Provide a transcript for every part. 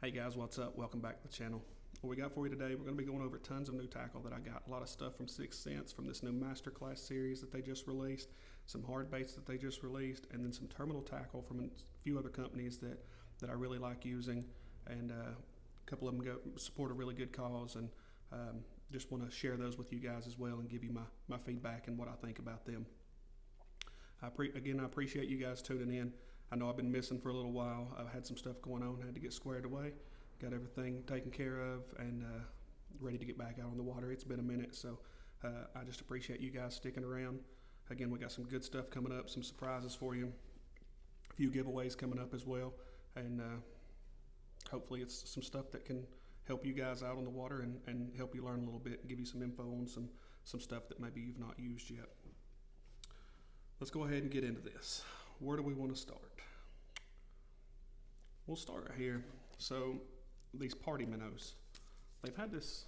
Hey guys, what's up? Welcome back to the channel. What we got for you today, we're going to be going over tons of new tackle that I got. A lot of stuff from Sense from this new Masterclass series that they just released, some hard baits that they just released, and then some terminal tackle from a few other companies that I really like using. And a couple of them support a really good cause, and just want to share those with you guys as well and give you my feedback and what I think about them. Again, I appreciate you guys tuning in. I know I've been missing for a little while. I've had some stuff going on, had to get squared away, got everything taken care of, and ready to get back out on the water. It's been a minute, so I just appreciate you guys sticking around. Again, we got some good stuff coming up, some surprises for you, a few giveaways coming up as well, and hopefully it's some stuff that can help you guys out on the water and help you learn a little bit and give you some info on some stuff that maybe you've not used yet. Let's go ahead and get into this. Where do we want to start? We'll start right here. So these party minnows, they've had this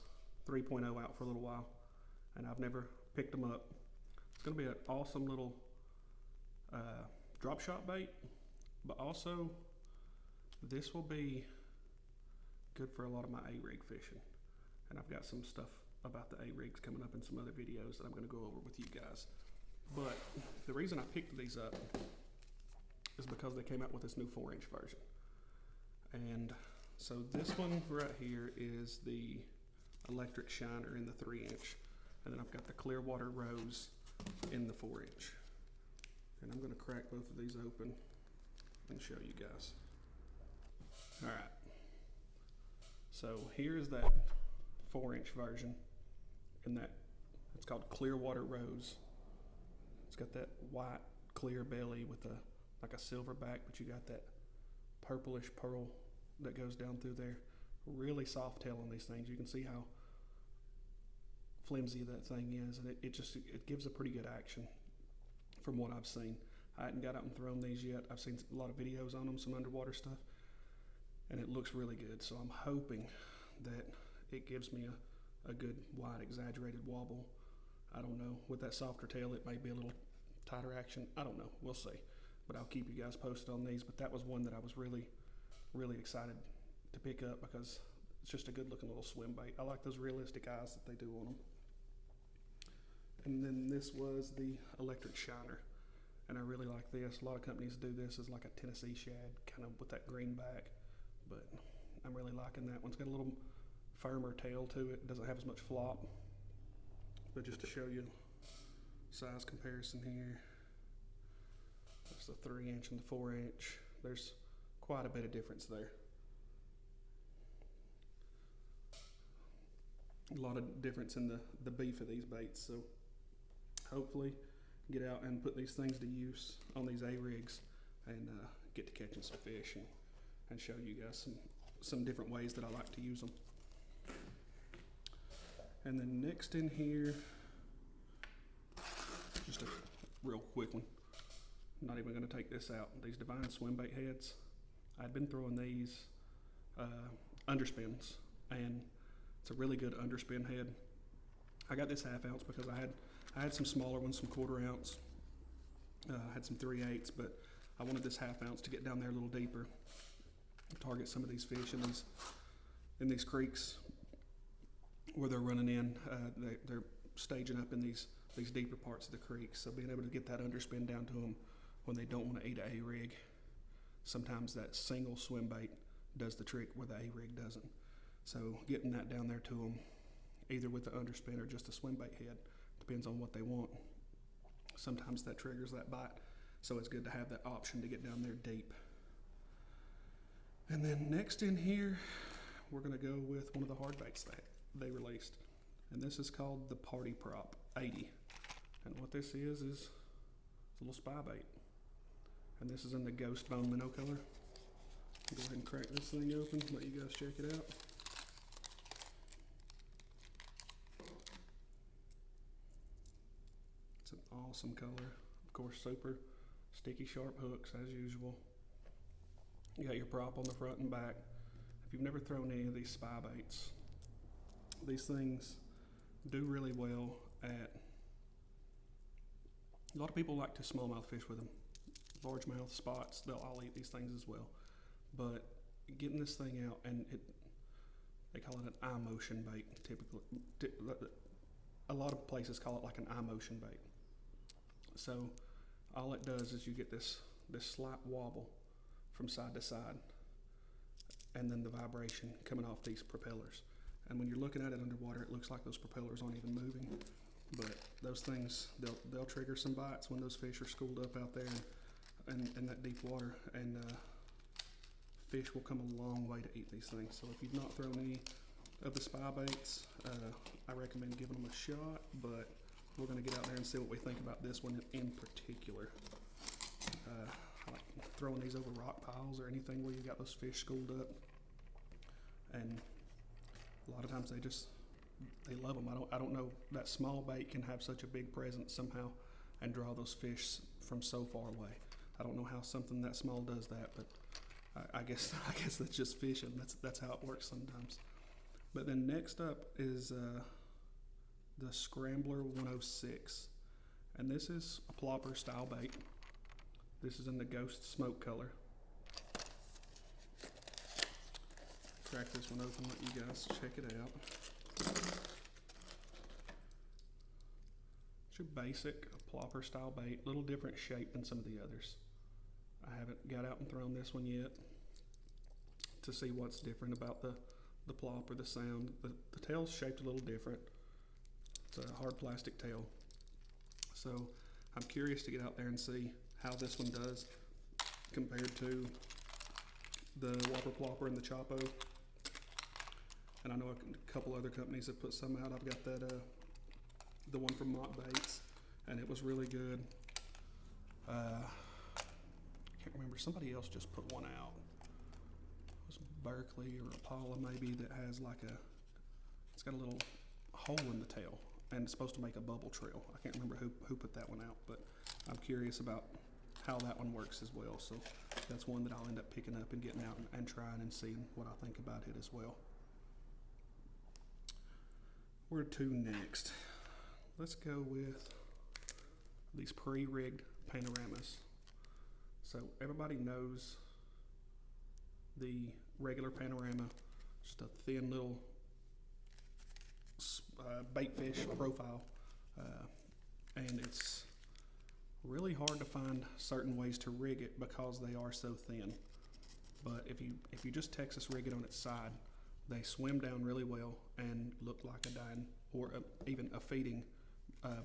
3.0 out for a little while, and I've never picked them up. It's going to be an awesome little drop shot bait, but also this will be good for a lot of my A-rig fishing. And I've got some stuff about the A-rigs coming up in some other videos that I'm going to go over with you guys. But the reason I picked these up is because they came out with this new 4-inch version. And so this one right here is the electric shiner in the 3-inch. And then I've got the Clearwater Rose in the 4-inch. And I'm going to crack both of these open and show you guys. All right. So here's that 4-inch version, and that it's called Clearwater Rose. It's got that white clear belly with like a silver back, but you got that purplish pearl that goes down through there. Really soft tail on these things. You can see how flimsy that thing is, and it gives a pretty good action from what I've seen. I hadn't got out and thrown these yet. I've seen a lot of videos on them, some underwater stuff, and it looks really good. So I'm hoping that it gives me a good wide exaggerated wobble. I don't know, with that softer tail it may be a little tighter action. I don't know, we'll see, but I'll keep you guys posted on these. But that was one that I was really excited to pick up because it's just a good looking little swim bait. I like those realistic eyes that they do on them. And then this was the electric shiner, and I really like this. A lot of companies do this as like a Tennessee shad, kind of with that green back, but I'm really liking that one. It's got a little firmer tail to it. It doesn't have as much flop. But just to show you size comparison here, that's the 3-inch and the 4-inch. There's quite a bit of difference there. A lot of difference in the beef of these baits. So hopefully get out and put these things to use on these A-rigs and get to catching some fish and show you guys some different ways that I like to use them. And then next in here, just a real quick one. I'm not even going to take this out. These Divine Swimbait heads. I'd been throwing these underspins, and it's a really good underspin head. I got this 1/2 ounce because I had some smaller ones, some 1/4 ounce. I had some 3/8, but I wanted this 1/2 ounce to get down there a little deeper, target some of these fish in these creeks where they're running in. They're staging up in these deeper parts of the creek, so being able to get that underspin down to them when they don't want to eat an A-rig. Sometimes that single swim bait does the trick where the A-rig doesn't. So getting that down there to them, either with the underspin or just a swim bait head, depends on what they want. Sometimes that triggers that bite, so it's good to have that option to get down there deep. And then next in here, we're going to go with one of the hard baits that they released, and this is called the Party Prop 80. And what this is it's a little spy bait, and this is in the ghost bone minnow color. Go ahead and crack this thing open, let you guys check it out. It's an awesome color. Of course, super sticky sharp hooks as usual. You got your prop on the front and back. If you've never thrown any of these spy baits, these things do really well at, a lot of people like to smallmouth fish with them. Largemouth spots, they'll all eat these things as well. But getting this thing out, and they call it an eye motion bait. Typically, a lot of places call it like an eye motion bait. So all it does is you get this slight wobble from side to side, and then the vibration coming off these propellers. And when you're looking at it underwater, it looks like those propellers aren't even moving, but those things, they'll trigger some bites when those fish are schooled up out there in that deep water, and fish will come a long way to eat these things. So if you've not thrown any of the spy baits, I recommend giving them a shot, but we're going to get out there and see what we think about this one in particular. I like throwing these over rock piles or anything where you got those fish schooled up, and a lot of times they love them. I don't know, that small bait can have such a big presence somehow and draw those fish from so far away. I don't know how something that small does that, but I guess that's just fishing. That's how it works sometimes. But then next up is the Scrambler 106, and this is a Plopper style bait. This is in the Ghost Smoke color. Crack this one open, let you guys check it out. It's your basic Plopper style bait, little different shape than some of the others. I haven't got out and thrown this one yet to see what's different about the plop or the sound. The tail's shaped a little different. It's a hard plastic tail. So I'm curious to get out there and see how this one does compared to the Whopper Plopper and the Chopo. And I know a couple other companies have put some out. I've got that the one from Mott Baits, and it was really good. I can't remember, somebody else just put one out. It was Berkeley or Apollo maybe, that has like it's got a little hole in the tail, and it's supposed to make a bubble trail. I can't remember who put that one out, but I'm curious about how that one works as well. So that's one that I'll end up picking up and getting out and trying and seeing what I think about it as well. Where to next? Let's go with these pre-rigged panoramas. So everybody knows the regular panorama, just a thin little bait fish profile, and it's really hard to find certain ways to rig it because they are so thin. But if you just Texas rig it on its side, they swim down really well and look like a dying or even a feeding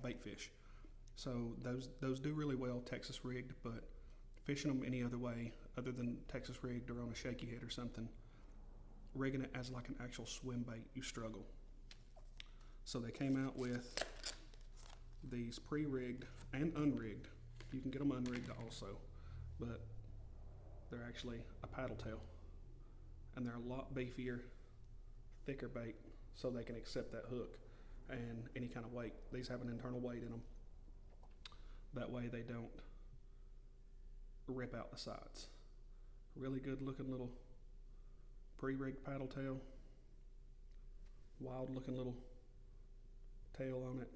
bait fish. So those do really well Texas rigged, but fishing them any other way other than Texas rigged or on a shaky head or something, rigging it as like an actual swim bait, you struggle. So they came out with these pre-rigged and unrigged. You can get them unrigged also, but they're actually a paddle tail, and they're a lot beefier, thicker bait, so they can accept that hook and any kind of weight. These have an internal weight in them. That way they don't rip out the sides. Really good looking little pre-rigged paddle tail. Wild looking little tail on it.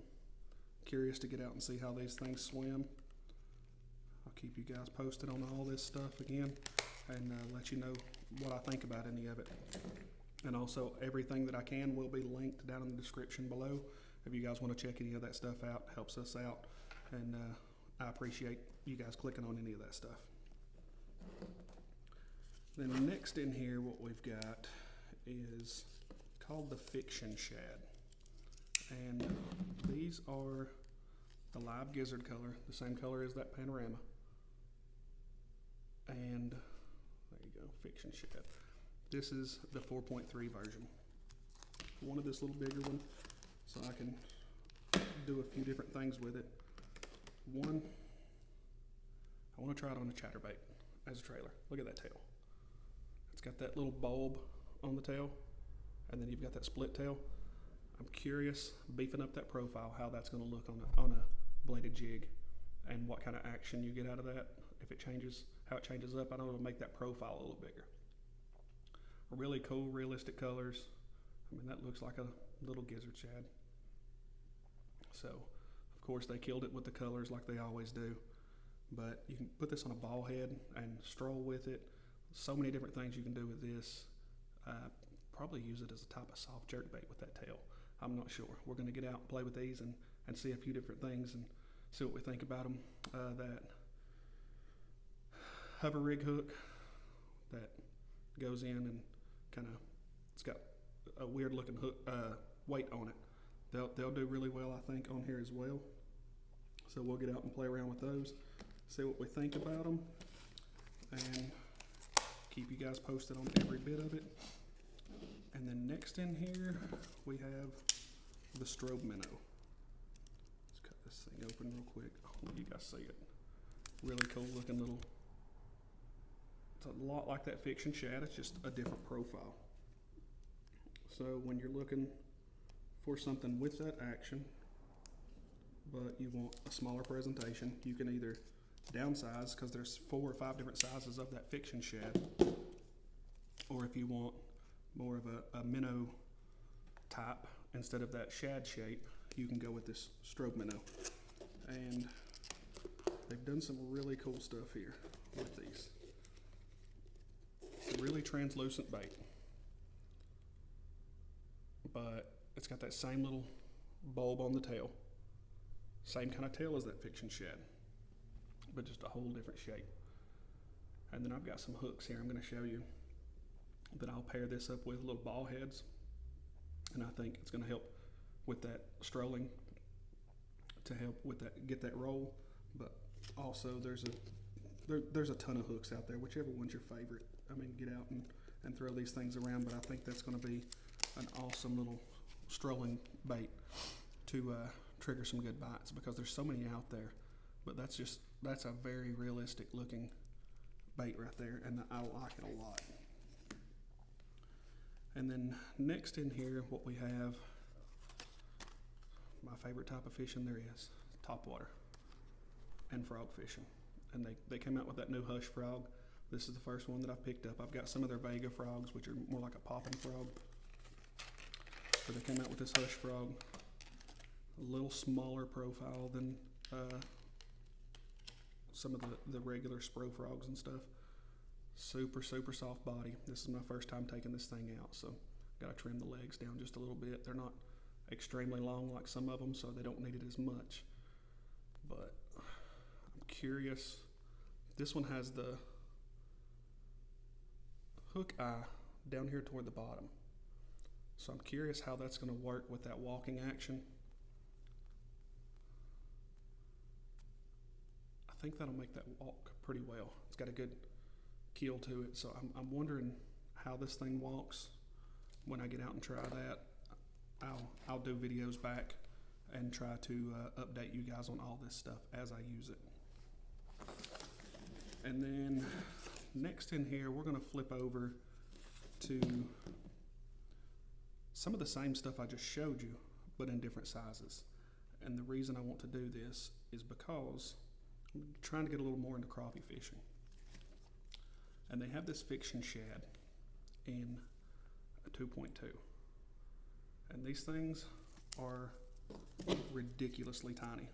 Curious to get out and see how these things swim. I'll keep you guys posted on all this stuff again, and let you know what I think about any of it. And also everything that I can will be linked down in the description below. If you guys want to check any of that stuff out, helps us out, and I appreciate you guys clicking on any of that stuff. Then next in here, what we've got is called the Fiction Shad, and these are the live gizzard color, the same color as that panorama. And there you go, Fiction Shad. This is the 4.3 version. I wanted this little bigger one so I can do a few different things with it. One, I want to try it on a chatterbait as a trailer. Look at that tail. It's got that little bulb on the tail, and then you've got that split tail. I'm curious, beefing up that profile, how that's going to look on a bladed jig, and what kind of action you get out of that. If it changes, how it changes up, I know it'll make that profile a little bigger. Really cool, realistic colors. I mean, that looks like a little gizzard shad. So, of course, they killed it with the colors like they always do. But you can put this on a ball head and stroll with it. So many different things you can do with this. Probably use it as a type of soft jerk bait with that tail. I'm not sure. We're going to get out and play with these and see a few different things and see what we think about them. That hover rig hook that goes in and kind of, it's got a weird looking hook weight on it. They'll do really well, I think, on here as well. So we'll get out and play around with those, see what we think about them, and keep you guys posted on every bit of it. And then next in here, we have the strobe minnow. Let's cut this thing open real quick. I'll let you guys see it. Really cool looking little, it's a lot like that fiction shad, it's just a different profile. So when you're looking for something with that action, but you want a smaller presentation, you can either downsize, because there's 4 or 5 different sizes of that fiction shad, or if you want more of a minnow type instead of that shad shape, you can go with this strobe minnow. And they've done some really cool stuff here with these. It's a really translucent bait, but it's got that same little bulb on the tail, same kind of tail as that fiction shad, but just a whole different shape. And then I've got some hooks here I'm going to show you that I'll pair this up with little ball heads, and I think it's going to help with that strolling, to help with that, get that roll. But also there's a ton of hooks out there, whichever one's your favorite. I mean, get out and throw these things around, but I think that's going to be an awesome little strolling bait to trigger some good bites, because there's so many out there. But that's a very realistic looking bait right there, and I like it a lot. And then next in here, what we have, my favorite type of fishing there is, topwater and frog fishing. And they came out with that new hush frog. This is the first one that I've picked up. I've got some of their Vega frogs, which are more like a popping frog. But they came out with this hush frog, a little smaller profile than some of the regular spro frogs and stuff. Super soft body. This is my first time taking this thing out, so got to trim the legs down just a little bit. They're not extremely long like some of them, so they don't need it as much. But I'm curious. This one has the hook eye down here toward the bottom, so I'm curious how that's going to work with that walking action. I think that'll make that walk pretty well. It's got a good keel to it, so I'm wondering how this thing walks when I get out and try that. I'll do videos back and try to update you guys on all this stuff as I use it. And then next in here, we're going to flip over to some of the same stuff I just showed you, but in different sizes. And the reason I want to do this is because I'm trying to get a little more into crappie fishing. And they have this fiction shad in a 2.2. And these things are ridiculously tiny.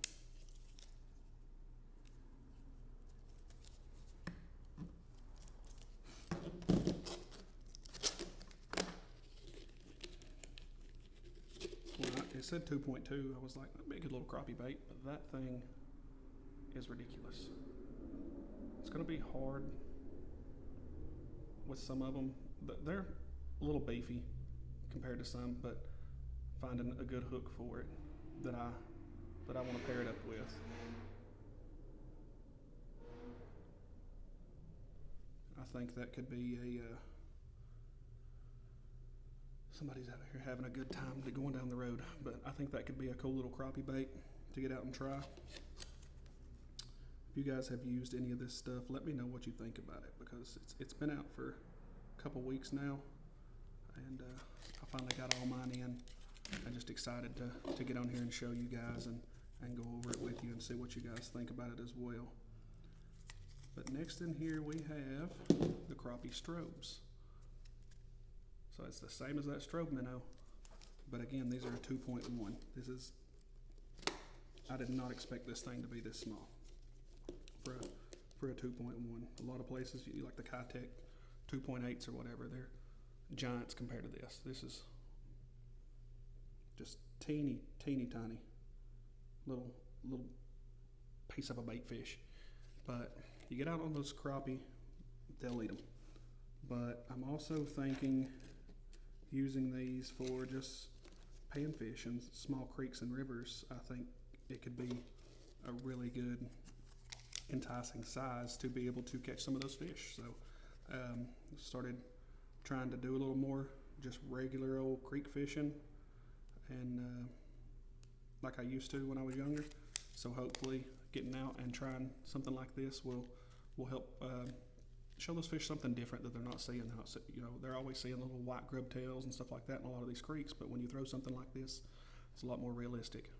When it said 2.2, I was like, that'd be a good little crappie bait, but that thing is ridiculous. It's going to be hard with some of them. They're a little beefy compared to some, but finding a good hook for it that I want to pair it up with. I think that could be somebody's out here having a good time going down the road, but I think that could be a cool little crappie bait to get out and try. If you guys have used any of this stuff, let me know what you think about it, because it's been out for a couple weeks now, and I finally got all mine in. I'm just excited to get on here and show you guys and go over it with you and see what you guys think about it as well. But next in here we have the crappie strobes. So it's the same as that strobe minnow, but again, these are a 2.1. I did not expect this thing to be this small for a 2.1. A lot of places, you like the Kitech 2.8s or whatever. They're giants compared to this. This is just teeny tiny little piece of a bait fish. But you get out on those crappie, they'll eat them. But I'm also thinking using these for just panfish in small creeks and rivers. I think it could be a really good enticing size to be able to catch some of those fish. So started trying to do a little more just regular old creek fishing, and like I used to when I was younger. So hopefully getting out and trying something like this will help show those fish something different that they're not seeing. They're always seeing little white grub tails and stuff like that in a lot of these creeks, but when you throw something like this, it's a lot more realistic.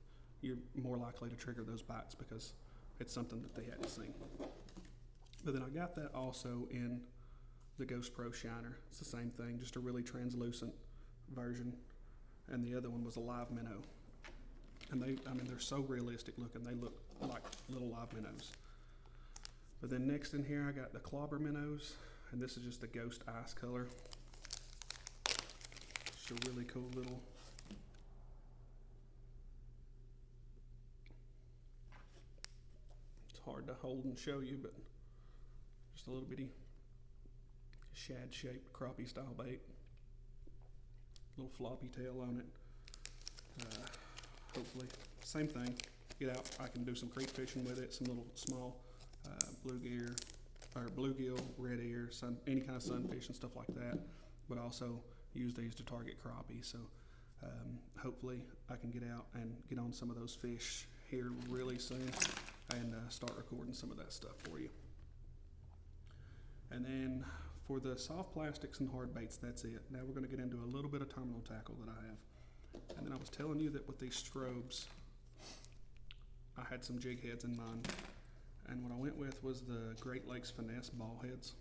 You're more likely to trigger those bites because it's something that they hadn't seen. But then I got that also in the Ghost Pro Shiner. It's the same thing, just a really translucent version. And the other one was a live minnow. And they're so realistic looking. They look like little live minnows. But then next in here, I got the Plopper minnows, and this is just a ghost ice color. Just a really cool little. It's hard to hold and show you, but just a little bitty shad-shaped crappie style bait. Little floppy tail on it. Hopefully, same thing. Get out, I can do some creek fishing with it, some little small bluegill, red ear, any kind of sunfish and stuff like that. But also use these to target crappie. So hopefully I can get out and get on some of those fish here really soon and start recording some of that stuff for you. And then for the soft plastics and hard baits, that's it. Now we're going to get into a little bit of terminal tackle that I have. And then I was telling you that with these strobes, I had some jig heads in mind. And what I went with was the Great Lakes Finesse ball heads.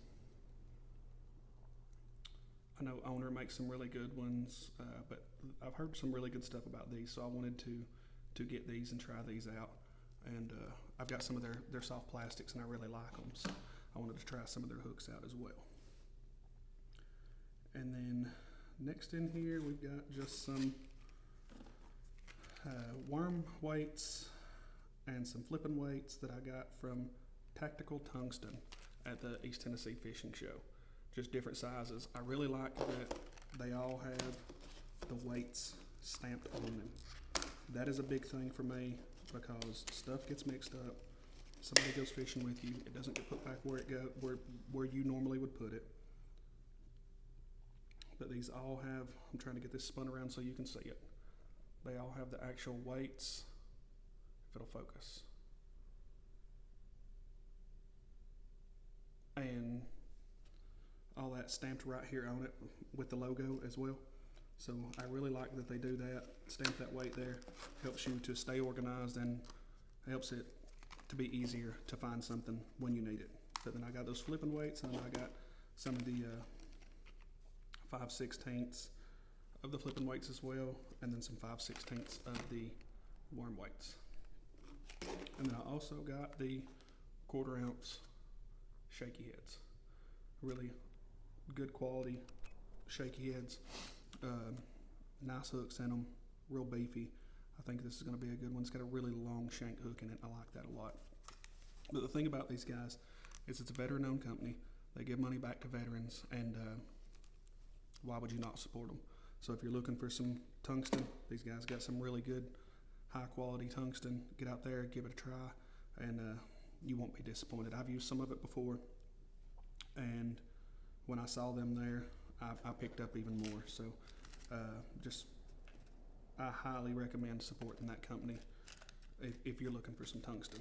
I know Owner makes some really good ones, but I've heard some really good stuff about these, so I wanted to get these and try these out. And I've got some of their soft plastics, and I really like them, so I wanted to try some of their hooks out as well. And then next in here, we've got just some worm weights and some flipping weights that I got from Tactical Tungsten at the East Tennessee Fishing Show. Just different sizes. I really like that they all have the weights stamped on them. That is a big thing for me because stuff gets mixed up. Somebody goes fishing with you, it doesn't get put back where you normally would put it. But these all have, I'm trying to get this spun around so you can see it. They all have the actual weights, if it'll focus. And all that stamped right here on it with the logo as well. So I really like that they do that, stamp that weight there. Helps you to stay organized and helps it to be easier to find something when you need it. But then I got those flipping weights, and I got some of the 5/16 of the flipping weights as well, and then some 5/16 of the worm weights. And then I also got the 1/4 ounce shaky heads. Really good quality shaky heads. Nice hooks in them, real beefy. I think this is going to be a good one. It's got a really long shank hook in it. I like that a lot. But the thing about these guys is it's a veteran-owned company. They give money back to veterans, and why would you not support them? So if you're looking for some tungsten, these guys got some really good high-quality tungsten. Get out there, give it a try, and you won't be disappointed. I've used some of it before, and when I saw them there, I picked up even more. So I highly recommend supporting that company if you're looking for some tungsten.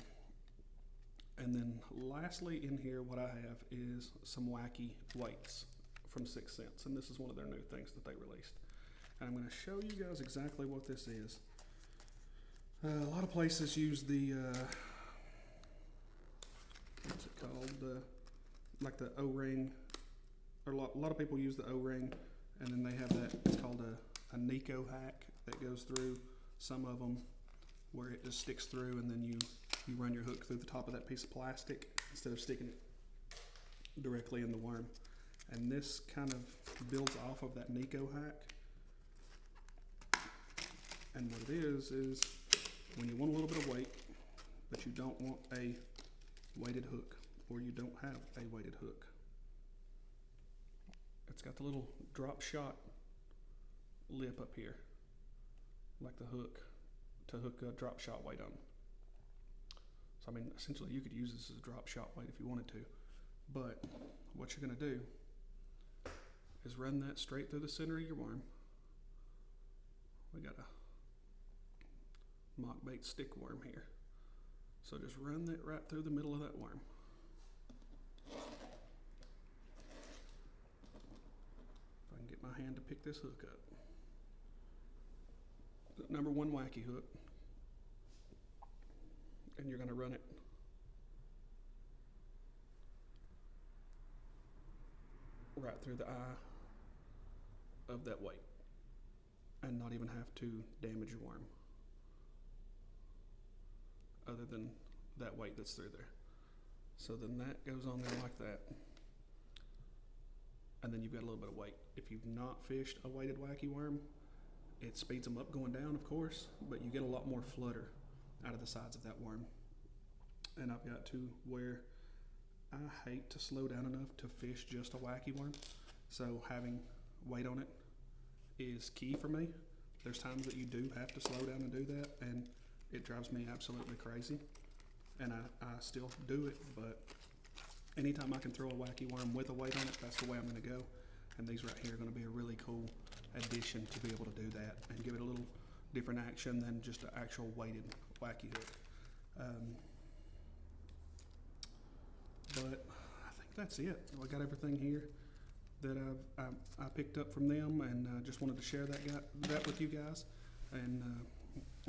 And then lastly in here, what I have is some Wacky weights from 6 Sense, and this is one of their new things that they released. And I'm going to show you guys exactly what this is. A lot of places use the what's it called? Like the O-ring, or a lot of people use the O-ring, and then they have that. It's called a Nico hack that goes through some of them, where it just sticks through, and then you run your hook through the top of that piece of plastic instead of sticking it directly in the worm. And this kind of builds off of that Nico hack. And what it is when you want a little bit of weight, but you don't want a weighted hook, or you don't have a weighted hook. It's got the little drop shot lip up here, like the hook, to hook a drop shot weight on. So I mean, essentially you could use this as a drop shot weight if you wanted to, but what you're gonna do is run that straight through the center of your worm. We got a mock bait stick worm here. So just run that right through the middle of that worm. If I can get my hand to pick this hook up. Number 1 Wacky hook. And you're gonna run it right through the eye of that weight and not even have to damage your worm, other than that weight that's through there. So then that goes on there like that. And then you've got a little bit of weight. If you've not fished a weighted Wacky worm, it speeds them up going down, of course, but you get a lot more flutter out of the sides of that worm. And I've got to where I hate to slow down enough to fish just a Wacky worm. So having weight on it is key for me. There's times that you do have to slow down and do that, and it drives me absolutely crazy. And I still do it, but anytime I can throw a Wacky worm with a weight on it, that's the way I'm gonna go. And these right here are gonna be a really cool addition to be able to do that and give it a little different action than just an actual weighted Wacky hook. But I think that's it. I got everything here that I picked up from them, and just wanted to share that with you guys. And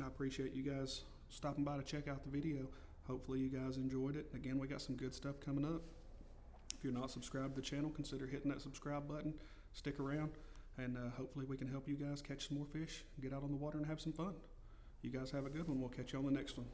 I appreciate you guys stopping by to check out the video. Hopefully you guys enjoyed it. Again, we got some good stuff coming up. If you're not subscribed to the channel, consider hitting that subscribe button. Stick around, and hopefully we can help you guys catch some more fish, get out on the water and have some fun. You guys have a good one. We'll catch you on the next one.